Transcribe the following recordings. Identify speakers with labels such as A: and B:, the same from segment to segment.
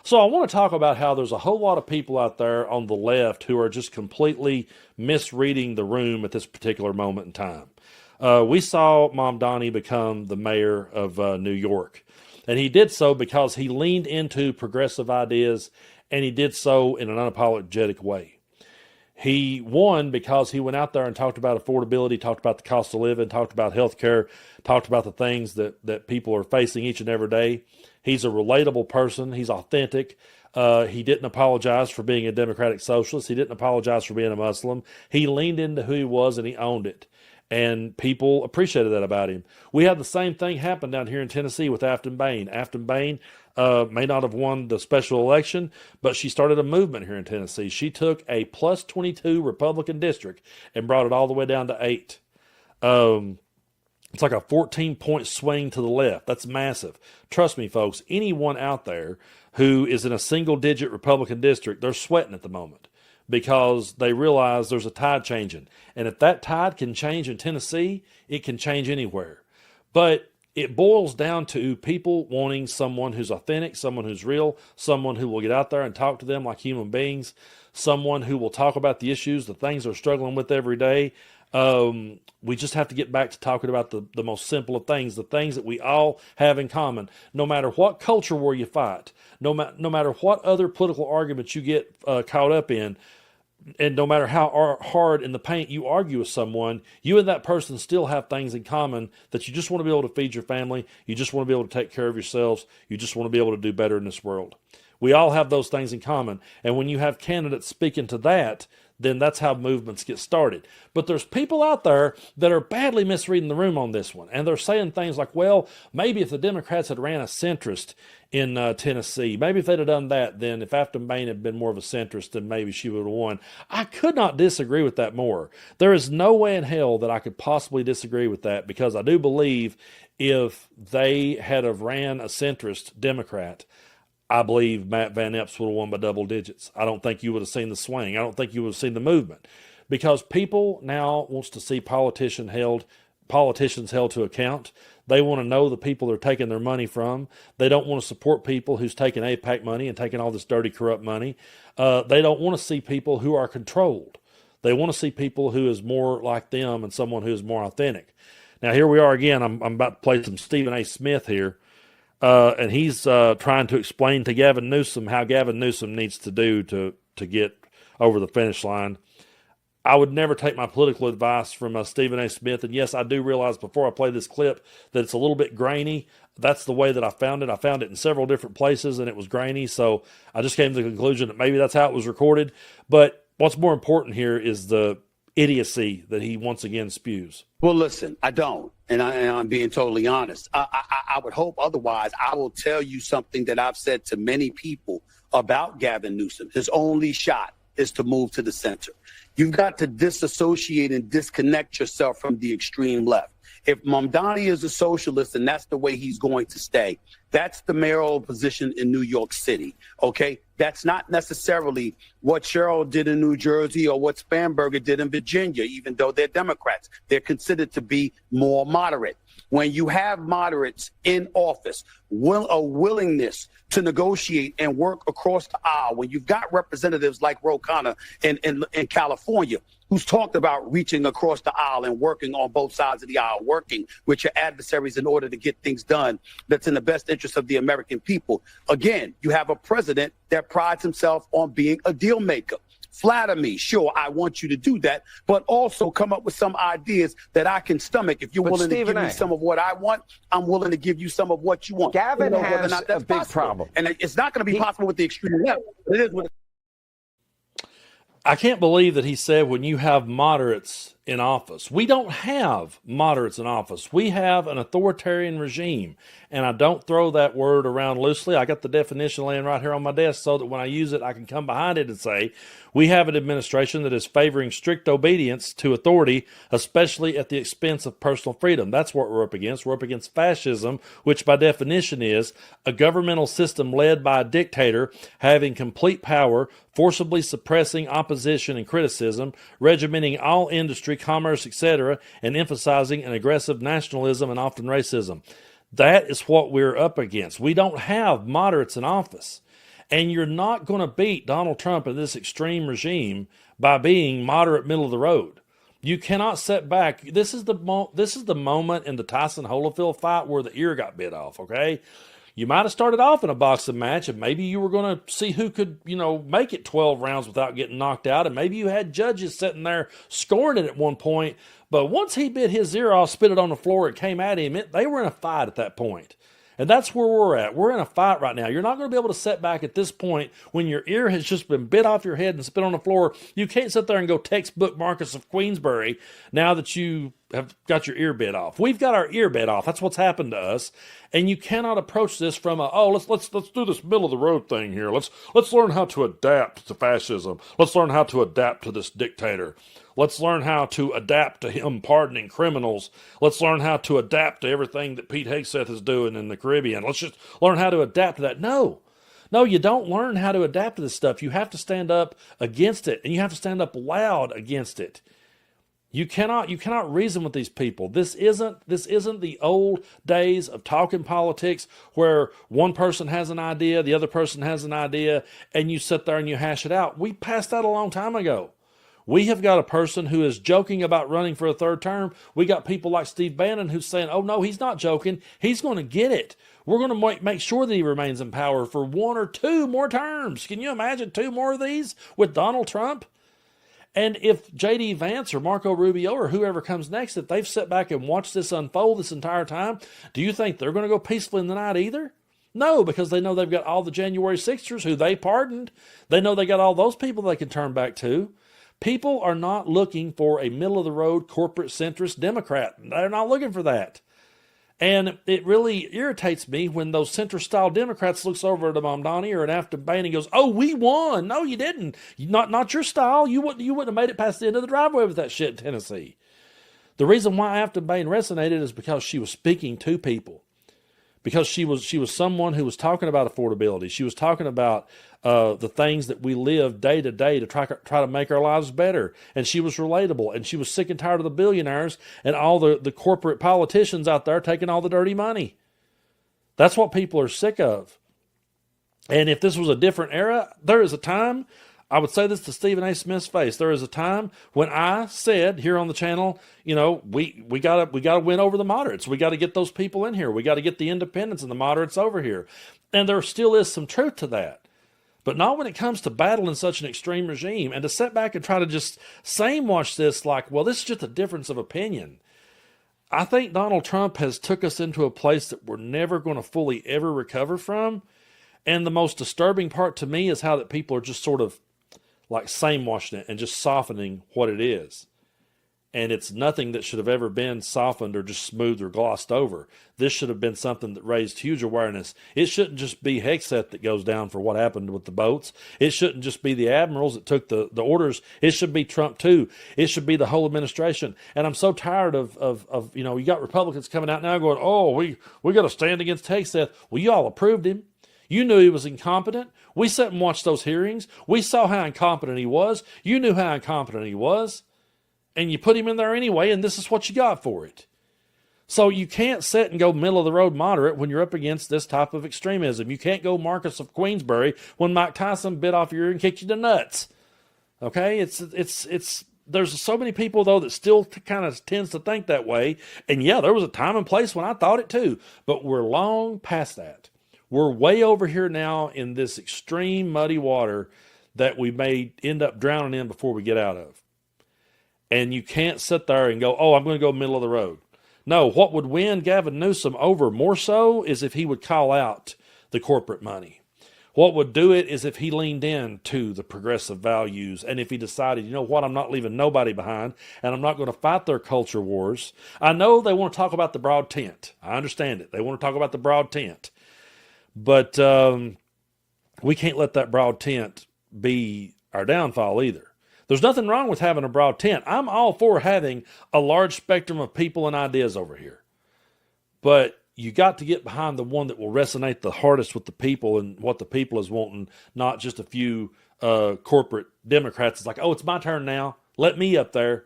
A: So I want to talk about how there's a whole lot of people out there on the left who are just completely misreading the room at this particular moment in time. We saw Mamdani become the mayor of New York, and he did so because he leaned into progressive ideas, and he did so in an unapologetic way. He won because he went out there and talked about affordability, talked about the cost of living, talked about healthcare, talked about the things that people are facing each and every day. He's a relatable person. He's authentic. He didn't apologize for being a democratic socialist. He didn't apologize for being a Muslim. He leaned into who he was and he owned it. And people appreciated that about him. We had the same thing happen down here in Tennessee with Aftyn Behn. Aftyn Behn may not have won the special election, but she started a movement here in Tennessee. She took a plus 22 Republican district and brought it all the way down to 8. It's like a 14-point swing to the left. That's massive. Trust me, folks, anyone out there who is in a single-digit Republican district, they're sweating at the moment because they realize there's a tide changing. And if that tide can change in Tennessee, it can change anywhere. But it boils down to people wanting someone who's authentic, someone who's real, someone who will get out there and talk to them like human beings, someone who will talk about the issues, the things they're struggling with every day. We just have to get back to talking about the most simple of things, the things that we all have in common. No matter what culture war you fight, no matter what other political arguments you get caught up in, and no matter how hard in the paint you argue with someone, you and that person still have things in common that you just want to be able to feed your family. You just want to be able to take care of yourselves. You just want to be able to do better in this world. We all have those things in common. And when you have candidates speaking to that, then that's how movements get started. But there's people out there that are badly misreading the room on this one. And they're saying things like, well, maybe if the Democrats had ran a centrist in Tennessee, maybe if they'd have done that, then if Aftyn Behn had been more of a centrist, then maybe she would have won. I could not disagree with that more. There is no way in hell that I could possibly disagree with that, because I do believe if they had have ran a centrist Democrat, I believe Matt Van Epps would have won by double digits. I don't think you would have seen the swing. I don't think you would have seen the movement, because people now wants to see politicians held to account. They want to know the people they're taking their money from. They don't want to support people who's taking AIPAC money and taking all this dirty, corrupt money. They don't want to see people who are controlled. They want to see people who is more like them and someone who is more authentic. Now, here we are again. I'm about to play some Stephen A. Smith here. And he's trying to explain to Gavin Newsom how Gavin Newsom needs to do to get over the finish line. I would never take my political advice from Stephen A. Smith. And yes, I do realize before I play this clip that it's a little bit grainy. That's the way that I found it. I found it in several different places and it was grainy. So I just came to the conclusion that maybe that's how it was recorded. But what's more important here is the idiocy that he once again spews.
B: Well, listen, I don't. And I'm being totally honest. I would hope otherwise. I will tell you something that I've said to many people about Gavin Newsom. His only shot is to move to the center. You've got to disassociate and disconnect yourself from the extreme left. If Mamdani is a socialist and that's the way he's going to stay, that's the mayoral position in New York City, okay? That's not necessarily what Cheryl did in New Jersey or what Spanberger did in Virginia, even though they're Democrats. They're considered to be more moderate. When you have moderates in office, a willingness to negotiate and work across the aisle, when you've got representatives like Ro Khanna in California, who's talked about reaching across the aisle and working on both sides of the aisle, working with your adversaries in order to get things done that's in the best interest of the American people. Again, you have a president that prides himself on being a deal maker. Flatter me, sure, I want you to do that, but also come up with some ideas that I can stomach. If you're willing to give me some of what I want, I'm willing to give you some of what you want.
C: Gavin has a big problem.
B: And it's not going to be possible with the extreme left. It is with.
A: I can't believe that he said when you have moderates in office. We don't have moderates in office. We have an authoritarian regime. And I don't throw that word around loosely. I got the definition laying right here on my desk so that when I use it, I can come behind it and say, we have an administration that is favoring strict obedience to authority, especially at the expense of personal freedom. That's what we're up against. We're up against fascism, which by definition is a governmental system led by a dictator having complete power, forcibly suppressing opposition and criticism, regimenting all industry, commerce, etc., and emphasizing an aggressive nationalism and often racism. That is what we're up against. We don't have moderates in office. And you're not going to beat Donald Trump and this extreme regime by being moderate, middle of the road. You cannot set back. This is the moment in the Tyson Holyfield fight where the ear got bit off, okay? You might have started off in a boxing match, and maybe you were going to see who could, make it 12 rounds without getting knocked out, and maybe you had judges sitting there scoring it at one point. But once he bit his ear off, spit it on the floor, and came at him, they were in a fight at that point. And that's where we're at. We're in a fight right now. You're not going to be able to set back at this point when your ear has just been bit off your head and spit on the floor. You can't sit there and go textbook Marcus of Queensbury now that you have got your ear bit off. We've got our ear bit off. That's what's happened to us. And you cannot approach this from let's do this middle of the road thing here. Let's learn how to adapt to fascism. Let's learn how to adapt to this dictator. Let's learn how to adapt to him pardoning criminals. Let's learn how to adapt to everything that Pete Hegseth is doing in the Caribbean. Let's just learn how to adapt to that. No, you don't learn how to adapt to this stuff. You have to stand up against it, and you have to stand up loud against it. You cannot reason with these people. This isn't the old days of talking politics where one person has an idea, the other person has an idea, and you sit there and you hash it out. We passed that a long time ago. We have got a person who is joking about running for a third term. We got people like Steve Bannon who's saying, oh, no, he's not joking. He's going to get it. We're going to make sure that he remains in power for 1 or 2 more terms. Can you imagine 2 more of these with Donald Trump? And if J.D. Vance or Marco Rubio or whoever comes next, if they've sat back and watched this unfold this entire time, do you think they're going to go peacefully in the night either? No, because they know they've got all the January 6ers who they pardoned. They know they got all those people they can turn back to. People are not looking for a middle-of-the-road, corporate centrist Democrat. They're not looking for that. And it really irritates me when those centrist-style Democrats looks over at a Mamdani or an Aftyn Behn and goes, oh, we won. No, you didn't. Not your style. You wouldn't have made it past the end of the driveway with that shit in Tennessee. The reason why Aftyn Behn resonated is because she was speaking to people. Because she was someone who was talking about affordability. She was talking about the things that we live day to day to try to make our lives better. And she was relatable. And she was sick and tired of the billionaires and all the corporate politicians out there taking all the dirty money. That's what people are sick of. And if this was a different era, there is a time, I would say this to Stephen A. Smith's face, there is a time when I said here on the channel, we gotta win over the moderates. We got to get those people in here. We got to get the independents and the moderates over here. And there still is some truth to that. But not when it comes to battling such an extreme regime and to sit back and try to just same watch this like, well, this is just a difference of opinion. I think Donald Trump has took us into a place that we're never going to fully ever recover from. And the most disturbing part to me is how that people are just sort of like same washing it and just softening what it is. And it's nothing that should have ever been softened or just smoothed or glossed over. This should have been something that raised huge awareness. It shouldn't just be Hegseth that goes down for what happened with the boats. It shouldn't just be the admirals that took the orders. It should be Trump too. It should be the whole administration. And I'm so tired of you got Republicans coming out now going, oh, we got to stand against Hegseth. Well, you all approved him. You knew he was incompetent. We sat and watched those hearings. We saw how incompetent he was. You knew how incompetent he was. And you put him in there anyway, and this is what you got for it. So you can't sit and go middle-of-the-road moderate when you're up against this type of extremism. You can't go Marcus of Queensbury when Mike Tyson bit off your ear and kicked you to nuts. Okay? There's so many people, though, that still kind of tends to think that way. And yeah, there was a time and place when I thought it too. But we're long past that. We're way over here now in this extreme muddy water that we may end up drowning in before we get out of. And you can't sit there and go, oh, I'm going to go middle of the road. No, what would win Gavin Newsom over more so is if he would call out the corporate money. What would do it is if he leaned in to the progressive values and if he decided, you know what, I'm not leaving nobody behind and I'm not going to fight their culture wars. I know they want to talk about the broad tent. I understand it. They want to talk about the broad tent. But we can't let that broad tent be our downfall either. There's nothing wrong with having a broad tent. I'm all for having a large spectrum of people and ideas over here. But you got to get behind the one that will resonate the hardest with the people and what the people is wanting, not just a few corporate Democrats. It's like, oh, it's my turn now. Let me up there.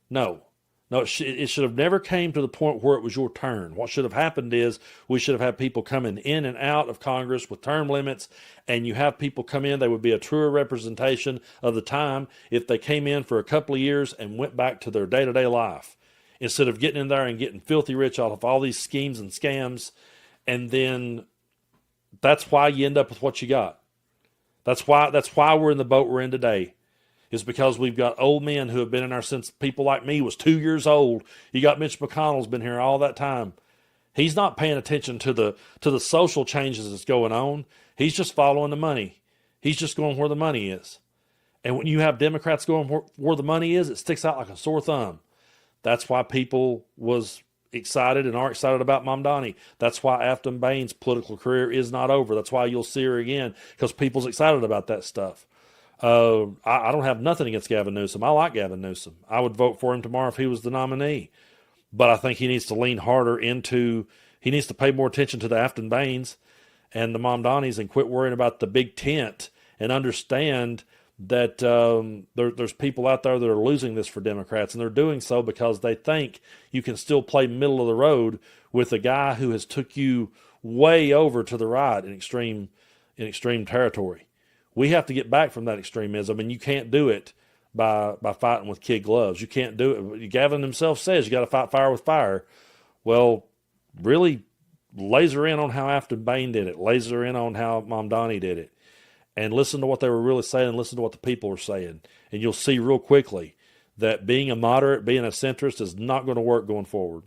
A: No. No, it should have never came to the point where it was your turn. What should have happened is we should have had people coming in and out of Congress with term limits, and you have people come in. They would be a truer representation of the time if they came in for a couple of years and went back to their day-to-day life instead of getting in there and getting filthy rich out of all these schemes and scams. And then that's why you end up with what you got. That's why we're in the boat we're in today. Is because we've got old men who have been in our since people like me was 2 years old. You got Mitch McConnell's been here all that time. He's not paying attention to the social changes that's going on. He's just following the money. He's just going where the money is. And when you have Democrats going where the money is, it sticks out like a sore thumb. That's why people was excited and are excited about Mamdani. That's why Aftyn Behn's political career is not over. That's why you'll see her again, because people's excited about that stuff. I don't have nothing against Gavin Newsom. I like Gavin Newsom. I would vote for him tomorrow if he was the nominee. But I think he needs to lean harder he needs to pay more attention to the Aftyn Behns and the Mamdanis and quit worrying about the big tent and understand that there's people out there that are losing this for Democrats, and they're doing so because they think you can still play middle of the road with a guy who has took you way over to the right in extreme territory. We have to get back from that extremism, and you can't do it by fighting with kid gloves. You can't do it. Gavin himself says you got to fight fire with fire. Well, really laser in on how Aftyn Behn did it. Laser in on how Mamdani did it. And listen to what they were really saying and listen to what the people are saying. And you'll see real quickly that being a moderate, being a centrist is not going to work going forward.